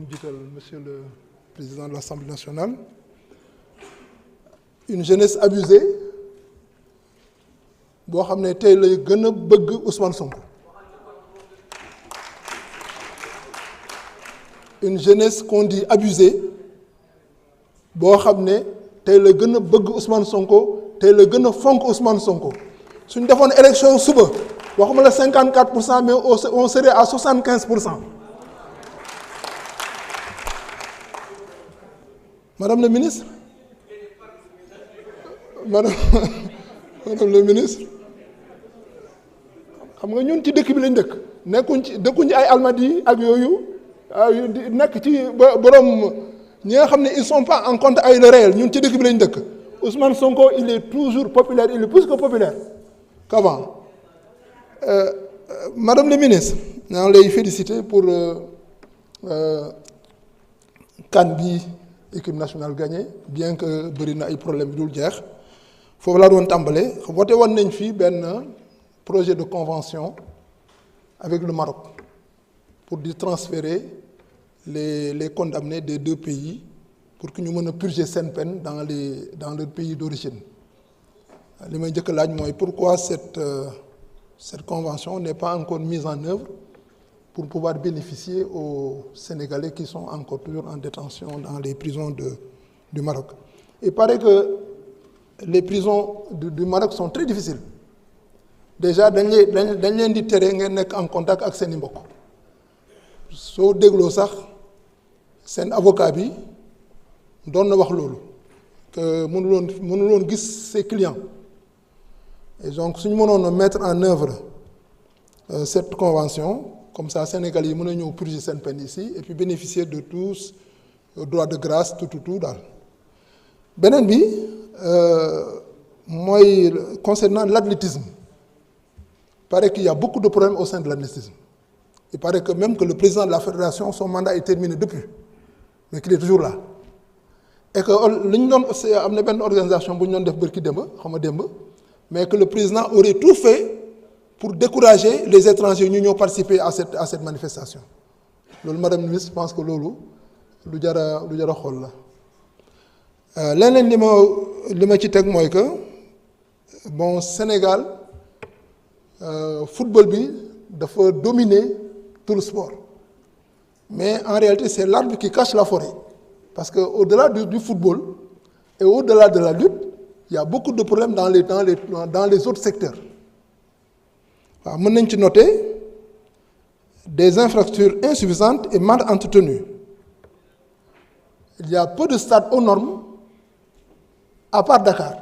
jiital Monsieur le Président de l'Assemblée nationale, une jeunesse abusée boo xam ne tey lay gën a bëgg Ousmane Sonko, une jeunesse qu'on dit abusée boo xam ne tey la gën a bëgg Ousmane Sonko, tey la gën a fonk Ousmane Sonko. suñ defoon élection suba waxuma la 54%, mais on serait à 75%. Madame le ministre, Madame le ministre, xam nga ñun ci dëkk bi lañ dëkk dëkkuñ ci ay almadi ak yooyu nekk ci borom ñi nga xam ne ils sont pas en compte ay le réel. Ñun ci dëkk bi lañ dëkk. Ousmane Sonko il est toujours populaire, il est plus que populaire qu'avant. Madame le ministre, naa lay féliciter pour CAN bi équipe nationale gagnée, bien que bëri na ay problème dul jeex. Foofu laa doon tàmbale voté woon nañ fii benn projet de convention avec le Maroc pour di transférer les condamnés des deux pays pour que ñu mën a purger seen peine dans leur pays d'origine. Li may njëkk a laaj mooy pourquoi cette convention n'est pas encore mise en œuvre pour pouvoir bénéficier aux Sénégalais qui sont encore toujours en détention dans les prisons du Maroc. Il paraît que les prisons du Maroc sont très difficiles. Déjà dañ leen di tere ngeen nekk en contact ak seeni mbokk. Soo dégloo sax seen avocat bi doon na wax loolu que mënuloon gis ses clients. Et donc suñu mënoon mettre en œuvre cette convention, comme ça Sénégalais yi mën a ñëw purger seen peine ici et puis bénéficier de tous droit de grâce tout daal. Beneen bi mooy concernant l'athlétisme. Il paraît qu'il y a beaucoup de problèmes au sein de l'athlétisme. Il paraît que même que le président de la fédération, son mandat est terminé depuis, mais qu'il est toujours là. Et que li ñu doon am na benn organisation bu ñu doon def bërki démb mais que le président aurait tout fait pour décourager les étrangers ñu ñëw participer à cette manifestation. Loolu madame la ministre, je pense que loolu lu jar a xool la. Leneen li ma ci teg mooy que bon Sénégal football bi dafa dominer tout le sport, mais en réalité c'est l'arbre qui cache la forêt, parce que au-delà du football et au-delà de la lutte, il y a beaucoup de problèmes dans les autres secteurs. waaw mën nañ ci noter des infrastructures insuffisantes et mal entretenues. Il y a peu de stades aux normes, à part Dakar.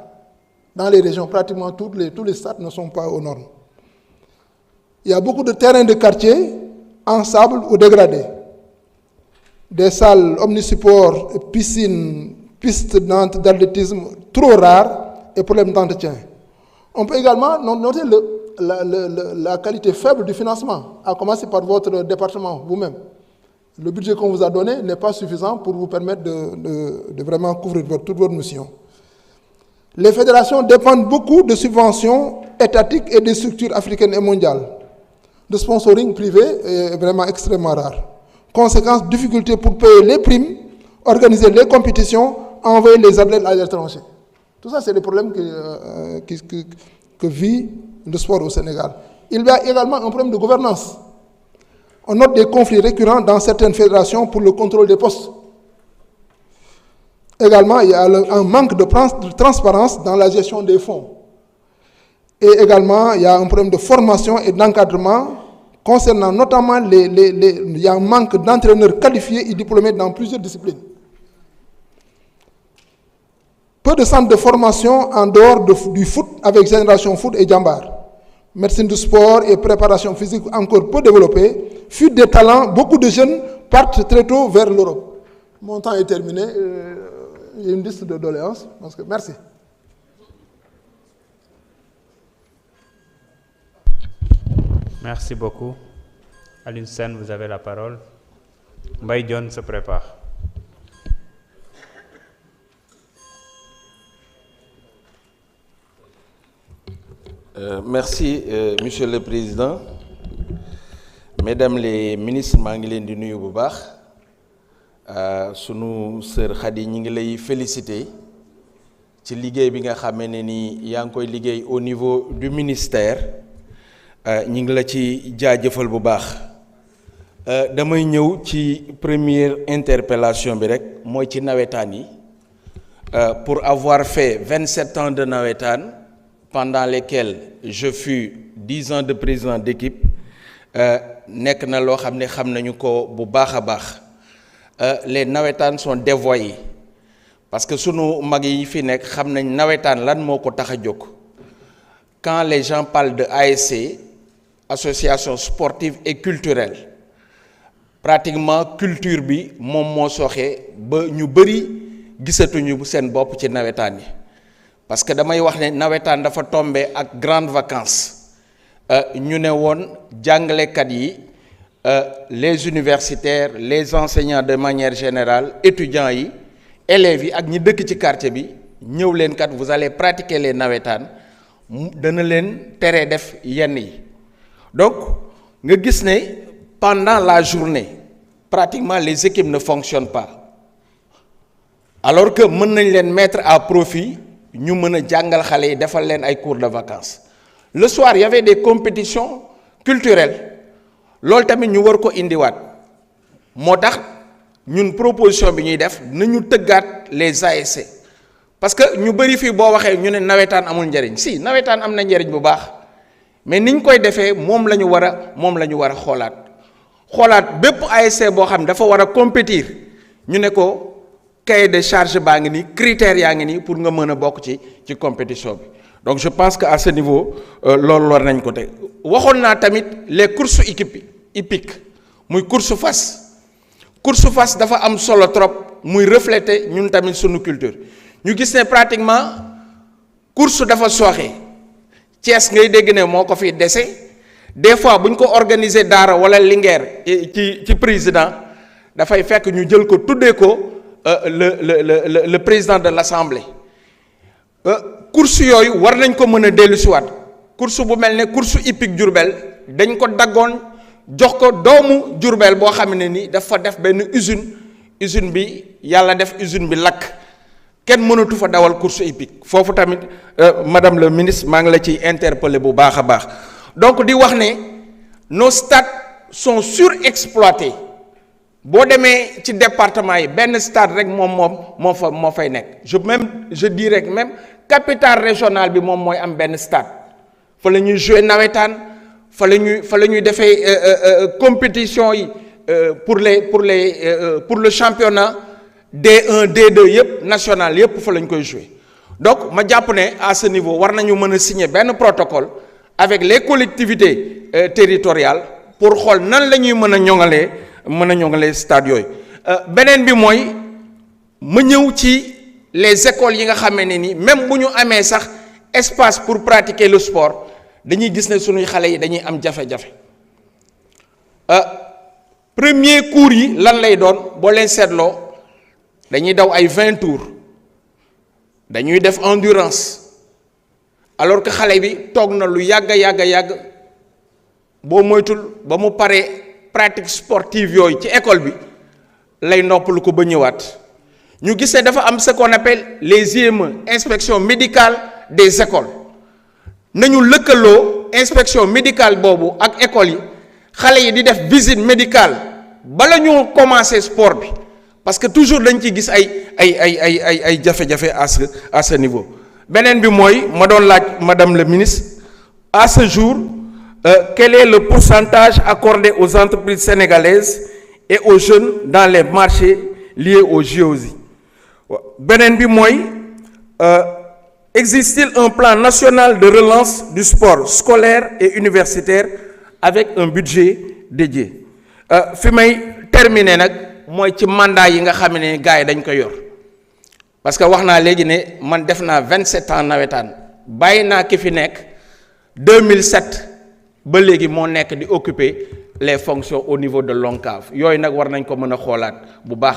Dans les régions, pratiquement tous les stades ne sont pas aux normes. Il y a beaucoup de terrains de quartier en sable ou dégradés. Des salles omnisports, piscines, pistes d'athlétisme trop rares et problèmes d'entretien. On peut également noter la qualité faible du financement, à commencer par votre département vous-même. Le budget qu'on vous a donné n'est pas suffisant pour vous permettre de vraiment couvrir toute votre mission. Les fédérations dépendent beaucoup de subventions étatiques et des structures africaines et mondiales. Le sponsoring privé est vraiment extrêmement rare. Conséquence, difficulté pour payer les primes, organiser les compétitions, envoyer les athlètes à l'étranger. Tout ça, c'est des problèmes que vit le sport au Sénégal. Il y a également un problème de gouvernance. On note des conflits récurrents dans certaines fédérations pour le contrôle des postes. Également, il y a un manque de transparence dans la gestion des fonds. Et également, il y a un problème de formation et d'encadrement concernant notamment il y a un manque d'entraîneurs qualifiés et diplômés dans plusieurs disciplines. Peu de centres de formation en dehors du foot avec Génération Foot et Jambar. Médecine du sport et préparation physique encore peu développée. Fuite des talents, beaucoup de jeunes partent très tôt vers l'Europe. Mon temps est terminé. Il y a une liste de doléances. Merci. Merci beaucoup. Alioune Sène, vous avez la parole. Mbaye Dione se prépare. Merci, Monsieur le Président. Mesdames les ministres, maa ngi leen di nuyu bu baax. sunu sœur Khady ñi ngi lay féliciter ci liggéey bi nga xamee ne ni yaa ngi koy liggéey au niveau du ministère ñi ngi la ci jaajëfal bu baax damay ñëw ci première interpellation bi rek mooy ci nawetaan yi pour avoir fait 27 ans de nawetaan pendant lesquels je fus 10 ans de président d'équipe nekk na loo xam ne xam nañu ko bu baax a baax les nawetaan sont dévoyés parce que sunu mag yi fi nekk xam nañ nawetaan lan moo ko tax a jóg quand les gens parlent de ASC association sportive et culturelle pratiquement culture bi moom moo sooxee ba ñu bëri gisatuñu seen bopp ci nawetaan yi parce que damay wax ne nawetaan dafa tombé ak grandes vacances ñu ne woon jàngalekat yi les universitaires les enseignants de manière générale étudiants yi élèves yi ak ñi dëkk ci quartier bi ñëw leen kat vous allez pratiquer les nawetaan dana leen tere def yenn yi donc nga gis ne pendant la journée pratiquement les équipes ne fonctionnent pas alors que mën nañ leen mettre à profit ñu mën a jàngal xale yi defal leen ay cours de vacances le soir il y avait des compétitions culturelles loolu tamit ñu war ko indiwaat moo tax ñun proposition bi ñuy def nañu tëggaat les ASC parce que ñu bëri fii boo waxee ñu ne nawetaan amul njariñ si nawetaan am na njariñ bu baax mais niñ koy defee moom la ñu war a xoolaat bépp ASC boo xam dafa war a compétir ñu ne ko cahier de charge baa ngi nii critères yaa ngi nii pour nga mën a bokk ci compétition bi donc je pense que à ce niveau loolu war nañ ko teg waxoon naa tamit les courses hippiques muy course fas dafa am solo trop muy refléter ñun tamit sunu culture ñu gis ne pratiquement course dafa sooxe Thiès ngay dégg ne moo ko fi dese des fois bu ñu ko organiser Daara wala Linguère ci président dafay fekk ñu jël ko tuddee ko le président de l'Assemblée course yooyu war nañ ko mën a dellusiwaat course bu mel ne course hippique Diourbel dañ ko daggoon jox ko doomu Diourbel boo xam ne ni dafa def benn usine bi yàlla def usine bi lakk kenn mënatu fa dawal course hippique foofu tamit madame le ministre maa ngi la ciy interpeller bu baax a baax donc di wax ne nos stades sont surexploités boo demee ci département yi benn stade rek moo fay nekk je dirais même capitale régionale bi moom mooy am benn stade fa la ñuy jouer nawetaan fa la ñuy defee compétition yi pour le championnat D1 D2 yëpp national yëpp fa la ñu koy jouer donc ma jàpp ne à ce niveau war nañu mën a signer benn protocole avec les collectivités territoriales pour xool nan la ñuy mën a ñoŋalee stade yooyu beneen bi mooy ma ñëw ci les écoles yi nga xamee ne ni même bu ñu amee sax espace pour pratiquer le sport dañuy gis ne suñuy xale yi dañuy am jafe-jafe premier cours yi lan lay doon boo leen seetloo dañuy daw ay 20 tours dañuy def endurance alors que xale bi toog na lu yàgg boo moytul ba mu paree pratique sportive yooyu ci école bi lay noppalu ko ba ñëwaat ñu gis ne dafa am ce qu'on appelle les IME inspection médicale des écoles nañu lëkkaloo inspection médicale boobu ak école yi xale yi di def visite médicale bala ñu commencer sport bi parce que toujours dañ ciy gis ay jafe-jafe à ce niveau beneen bi mooy ma doon laaj madame le ministre à ce jour quel est le pourcentage accordé aux entreprises sénégalaises et aux jeunes dans les marchés liés aux JOJ beneen bi mooy existe-t-il un plan national de relance du sport scolaire et universitaire avec un budget dédié fi may terminer nag mooy ci mandat yi nga xam ne gars yi dañ ko yor parce que wax naa léegi ne man def naa 27 ans nawetaan bàyyi naa ki fi nekk 2007 ba léegi moo nekk di occuper les fonctions au niveau de l'ONCAV yooyu nag war nañ ko mën a xoolaat bu baax.